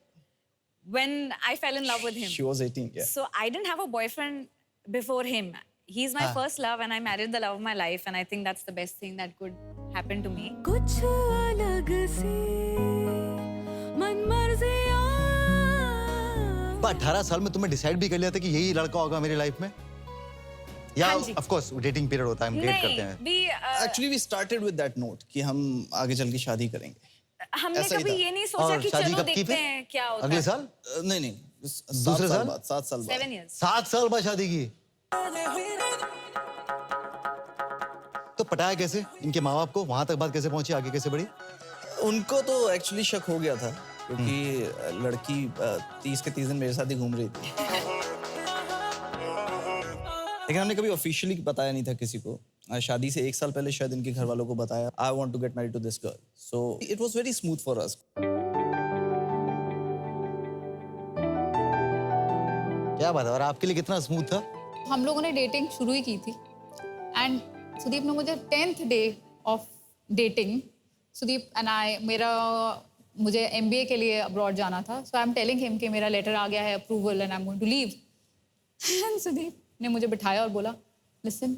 when I fell in love with him. She was 18, yeah. So I didn't have a boyfriend before him. He's my first love and I married the love of my life and I think that's the best thing that could happen to me. कुछ अलग सी मन मर्जियाँ। पर 18 साल में तुमने डिसाइड भी कर लिया था कि यही लड़का होगा मेरी लाइफ में, या हाँ जी। ऑफ कोर्स डेटिंग पीरियड होता है, हम डेट करते हैं। भी Actually, we started with that note कि हम आगे चल के शादी करेंगे। हमने ऐसा ही कभी था। ये नहीं सोचा और कि शादी चलो कब की देखते फिर? हैं क्या होता अगले है। साल? नहीं, दूसरे साल? 7 साल बाद। 7 years. 7 साल बाद शादी की। तो पटाया कैसे इनके माँ बाप को, वहां तक बात कैसे पहुंची, आगे कैसे बढ़ी? उनको तो एक्चुअली शक हो गया था क्योंकि लड़की 30 के 30 दिन मेरे साथ ही घूम रही थी। लेकिन हमने कभी ऑफिशियली बताया नहीं था किसी को। शादी से 1 साल पहले शायद इनके घर वालों को बताया, I want to get married to this girl, so it was very smooth for us. क्या बात है, और आपके लिए कितना स्मूथ था? हम लोगों ने डेटिंग शुरू ही की थी एंड सुदीप ने मुझे 10th day of dating, Sudeep and I, मुझे MBA के लिए अब्रॉड जाना था, so I am telling him कि मेरा लेटर आ गया है approval and I am going to leave. And Sudeep ने मुझे बिठाया और बोला, listen,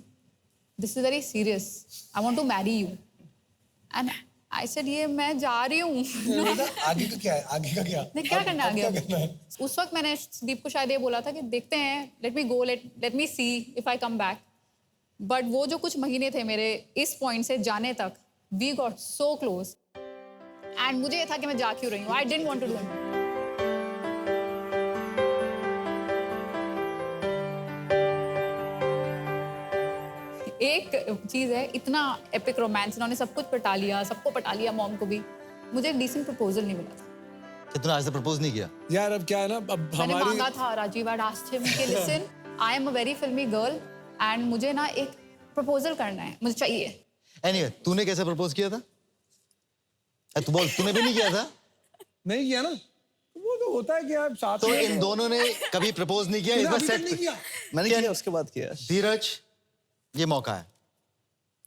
this is very serious, I want to marry you. And I said, ये मैं जा रही हूँ। आगे का क्या है, आगे का क्या? नहीं, क्या करना है आगे? उस वक्त मैंने सुदीप को शायद ये बोला था कि देखते हैं, let me go, let me see if I come back. But वो जो कुछ महीने थे मेरे इस पॉइंट से जाने तक, we got so close. And मुझे ये था कि मैं जा क्यों रही हूँ, I didn't want to do it. एक चीज है, इतना एपिक रोमांस, इन्होंने सब कुछ पटा लिया, सबको पटा लिया, मॉम को भी। मुझे एक डिसेंट प्रपोजल नहीं मिला था। कि तूने आज तक प्रपोज नहीं किया? यार अब क्या है ना, अब मैंने हमारी मांगा था, राजीव, आई आस्क्ड हिम कि listen, I am a very फिल्मी गर्ल एंड मुझे ना एक प्रपोजल करना है, मुझे चाहिए। Anyway, तूने कैसे प्रपोज किया था? तू बोल, तूने भी नहीं किया था? नहीं किया ना, वो तो होता है कि आप साथ तो में इन दोनों ने कभी प्रपोज नहीं किया, इस बार अभी तक सेट नहीं किया। मैंने किया, उसके बाद किया। धीरज, ये मौका है।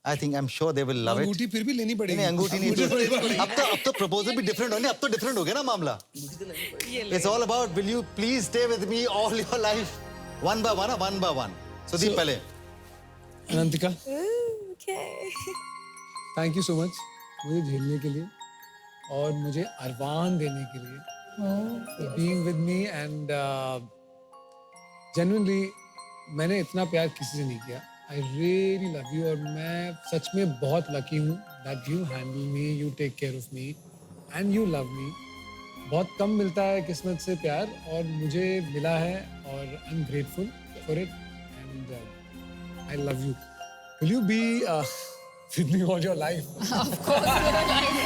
I think, I am sure they will love it. अंगूठी फिर भी लेनी पड़ेगी। नहीं, अंगूठी नहीं। अब तो प्रपोजल भी डिफरेंट हो गया, अब तो डिफरेंट हो गया ना मामला। It's all about will you please stay with me all your life, one by one. Sudeep पहले। Anantika, thank you so much मुझे झेलने के लिए और मुझे अरमान देने के लिए, being with me. And genuinely मैंने इतना प्यार किसी से नहीं किया। आई रियली लव यू, और मैं सच में बहुत लकी हूँ that you handle me, you take care of me and you love me. बहुत कम मिलता है किस्मत से प्यार, और मुझे मिला है, और I am grateful for it and I love you. Will you be with me all your life? Of course, for life.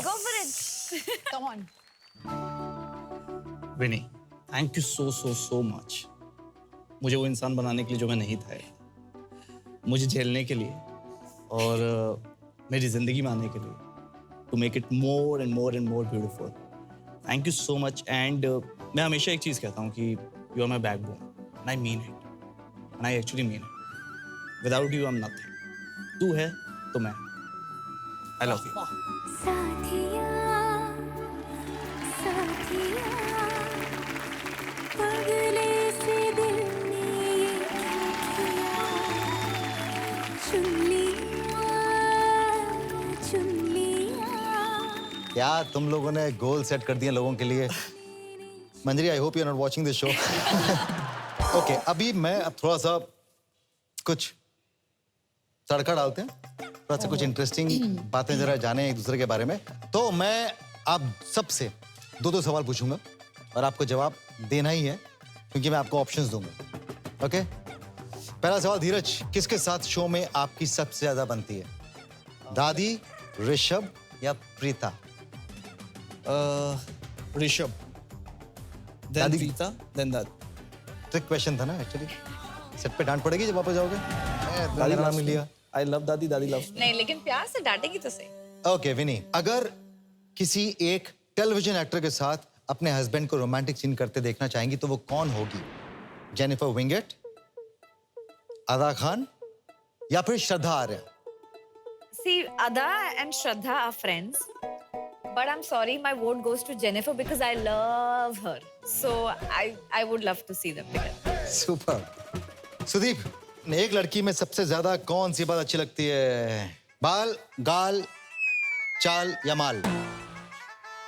Go for it. Come on. Vinny, thank you so much मुझे वो इंसान बनाने के लिए जो मैं नहीं था, मुझे झेलने के लिए, और मेरी जिंदगी में आने के लिए, to make it more and more beautiful. Thank you so much. And मैं हमेशा एक चीज़ कहता हूँ कि you are my backbone, and I mean it, and I actually mean it. Without you I am nothing. तू है तो मैं। आई लव यू। साथिया साथिया पगले से दिल ने ये क्या किया, चुन लिया। क्या तुम लोगों ने गोल सेट कर दिए लोगों के लिए। Manjari, I hope you are not watching this show. Okay, अभी मैं थोड़ा सा कुछ तड़का डालते हैं, थोड़ा सा कुछ इंटरेस्टिंग बातें जरा जाने एक दूसरे के बारे में। तो मैं आप सबसे दो सवाल पूछूंगा और आपको जवाब देना ही है, क्योंकि मैं आपको ऑप्शंस दूंगा। ओके, पहला सवाल, धीरज, किसके साथ शो में आपकी सबसे ज्यादा बनती है? दादी, ऋषभ या प्रीता? ऋषभ, देन दादी- प्रीता, देन दादी। ट्रिक क्वेश्चन था ना एक्चुअली। सेट पे डांट पड़ेगी जब वापस जाओगे। दादी नाम नहीं लिया। आई लव दादी, दादी लव। नहीं, लेकिन प्यार से डांटेगी तो सही। ओके विनी, अगर किसी एक टेलीविजन एक्टर के साथ अपने हस्बैंड को रोमांटिक सीन करते देखना चाहेंगी तो वो कौन होगी? जेनिफर विंगेट, अदा खान या फिर श्रद्धा आर्य? See, Ada and Shraddha are friends, but I'm sorry, my vote goes to Jennifer because I love her. So I would love to see them together. Super. Sudeep, एक लड़की में सबसे ज्यादा कौन सी बात अच्छी लगती है? बाल, गाल, चाल या माल?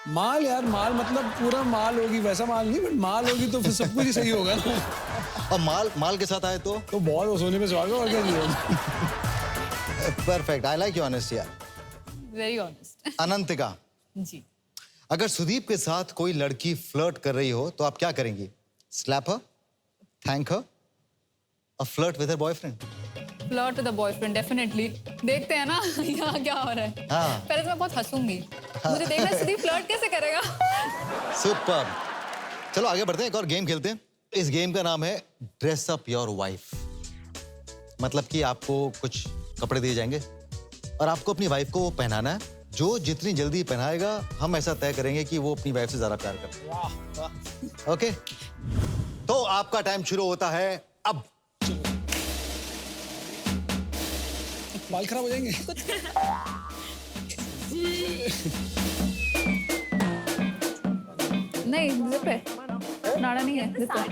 माल यार, माल मतलब पूरा माल होगी, वैसा माल नहीं, बट माल होगी तो फिर सब कुछ ही सही होगा ना। और माल के साथ आए तो बहुत सोने में सुहागा, और क्या चाहिए? Perfect, I like your honesty यार। Very honest. अनंतिका, जी, अगर सुदीप के साथ कोई लड़की फ्लर्ट कर रही हो तो आप क्या करेंगी? स्लैप हर, थैंक हर, और flirt with her boyfriend? Flirt with a boyfriend definitely. देखते हैं ना यहाँ क्या हो रहा है। हाँ। पहले तो मैं बहुत हंसूंगी, मुझे देखना है सुदीप फ्लर्ट कैसे करेगा। सुपर। चलो आगे बढ़ते हैं, एक और गेम खेलते हैं। इस गेम का नाम है ड्रेस अप योर वाइफ। मतलब कि आपको कुछ कपड़े दिए जाएंगे और आपको अपनी वाइफ को वो पहनाना है। जो जितनी जल्दी पहनाएगा, हम ऐसा तय करेंगे कि वो अपनी वाइफ से ज्यादा प्यार करे। वाह वाह। ओके, तो आपका टाइम शुरू होता है अब। बाल खराब हो जाएंगे। नहीं जिप है, नाड़ा नहीं है, जिप है।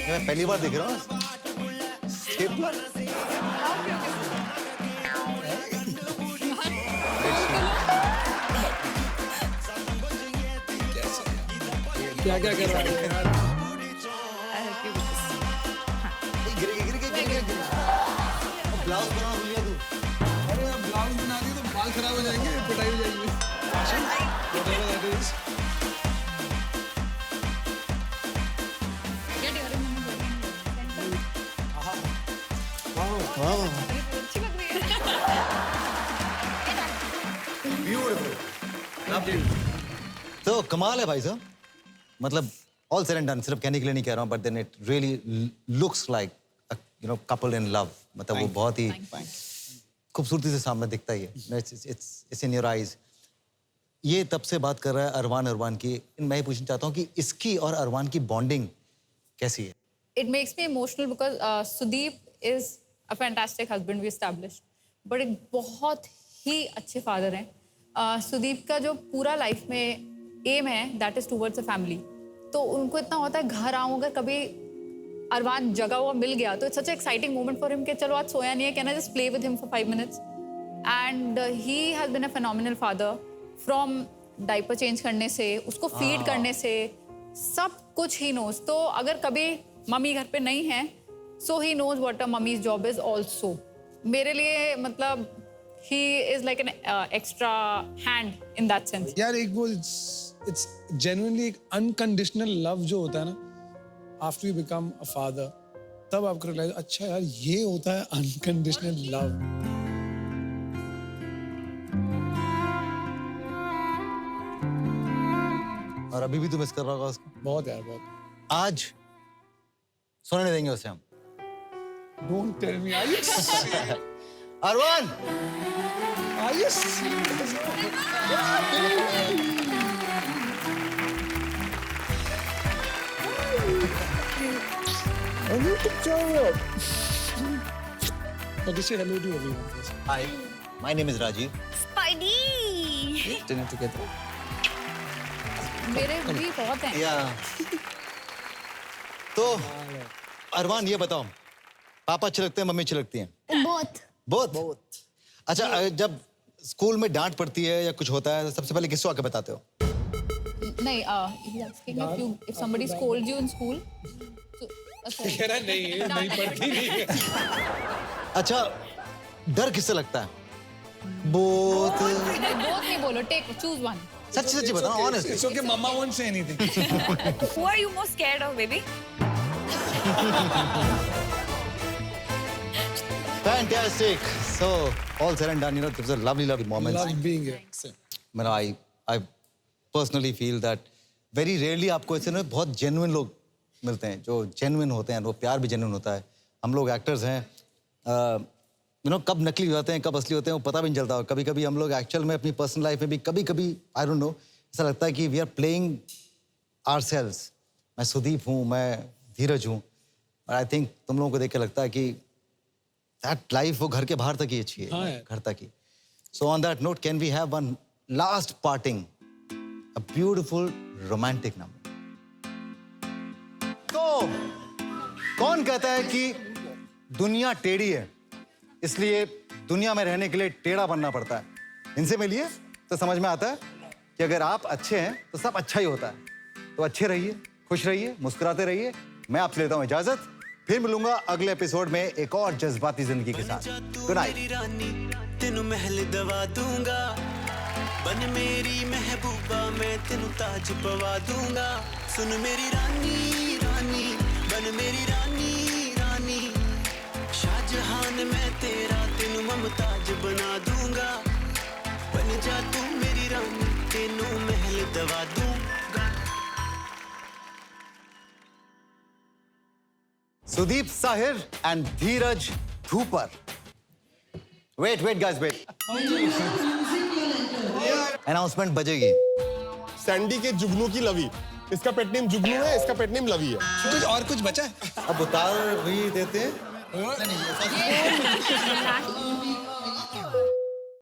मैं पहली बार देख रहा हूँ स्टेपलर। क्या क्या कर रहा है? ब्लाउज बना लिया तू। अरे अब ब्लाउज बना दिए तो बाल खराब हो जाएंगे, पिटाई हो जाएगी। Whatever that is. अच्छी लग रही है। तो कमाल है भाई साहब, मतलब ऑल सेड एंड डन, सिर्फ कहने के लिए नहीं कह रहा हूँ, but then it really looks like you know couple in love. मतलब वो बहुत ही खूबसूरती से सामने दिखता ही है। It's in your eyes. ये तब से बात कर रहा है अरमान की। मैं ये पूछना चाहता हूँ कि इसकी और अरमान की बॉन्डिंग कैसी है? It makes me emotional because Sudeep is a fantastic husband we established, but एक बहुत ही अच्छे father हैं। सुदीप का जो पूरा लाइफ में एम है that is towards a family। तो उनको इतना होता है घर आऊँ, अगर कभी अरमान जगा हुआ मिल गया तो it's such an exciting moment for him कि चलो आज सोया नहीं है, can I just play with him for 5 minutes? And he has been a phenomenal father from diaper change करने से, उसको feed करने से, सब कुछ ही knows। तो अगर कभी मम्मी घर पे नहीं है, so he knows what a mummy's job is also। मेरे लिए मतलब he is like an extra hand in that sense। यार एक वो it's genuinely एक unconditional love जो होता है ना, after you become a father, तब आपको realize अच्छा यार ये होता है unconditional love। और अभी भी तू मिस कर रहा होगा उसको? बहुत यार बहुत। आज सोने नहीं देंगे उसे हम। Don't tell me, are you serious? Armaan! Are you serious? I need to tell you. Okay, say hello to everyone first. Hi, my name is Rajiv. Spidey! Dinner together. मेरे भी बहुत हैं। या तो अरमान ये बताओ, पापा अच्छे लगते हैं, मम्मी अच्छी लगती हैं? बहुत। अच्छा, जब स्कूल में डांट पड़ती है या कुछ होता है, सबसे पहले किसको आके बताते हो? नहीं, he's asking if somebody scolds you in school। कह रहा नहीं पढ़ती नहीं। अच्छा, डर किससे लगता है? बहुत। बोथ नहीं बोलो, choose one। सच्ची बताओ, honest. It's okay, Mama won't say anything. Who are you most scared of, baby? Fantastic. So, all said and done, you know, it was a lovely moment. Love being here. मैंने I personally feel that very rarely आपको ऐसे ना बहुत genuine लोग मिलते हैं, जो genuine होते हैं, वो प्यार भी genuine होता है। हम लोग actors हैं, you know, कब नकली हो जाते हैं, कब असली होते हैं, वो पता भी नहीं चलता। कभी-कभी हम लोग एक्चुअल में अपनी पर्सनल लाइफ में भी कभी-कभी I don't know, ऐसा लगता है कि we are playing ourselves। मैं सुदीप हूँ, मैं धीरज हूँ, और I think तुम लोगों को देख के लगता है कि that life वो घर के बाहर तक ही अच्छी है, हाँ यार। घर तक ही। So on that note, can we have one last parting, a beautiful romantic number? तो कौन कहता है कि दुनिया टेढ़ी है, इसलिए दुनिया में रहने के लिए टेढ़ा बनना पड़ता है? इनसे मिलिए तो समझ में आता है कि अगर आप अच्छे हैं तो सब अच्छा ही होता है। तो अच्छे रहिए, खुश रहिए, मुस्कुराते रहिए। मैं आपसे लेता हूँ इजाजत, फिर मिलूंगा अगले एपिसोड में एक और जज्बाती जिंदगी के साथ। Good night. तेनू महल दवा दूंगा, बन मेरी महबूबा, मैं तेनू ताज पवा दूंगा। सुन मेरी रानी रानी, बन मेरी रानी रानी, शाहजहान मैं तेरा, तेनू ममताज बना दूंगा। बन जा तू मेरी रानी, तेनू महल दवा दूंगा। Sudeep Sahir and Dheeraj Dhoopar. Wait guys, wait. Announcement बजेगी। सैंडी के जुगनू की लवी। इसका पेट नेम जुगनू है, इसका पेट नेम लवी है। कुछ और कुछ बचा है? अब उतार भी देते हैं। नहीं, नहीं, ये first-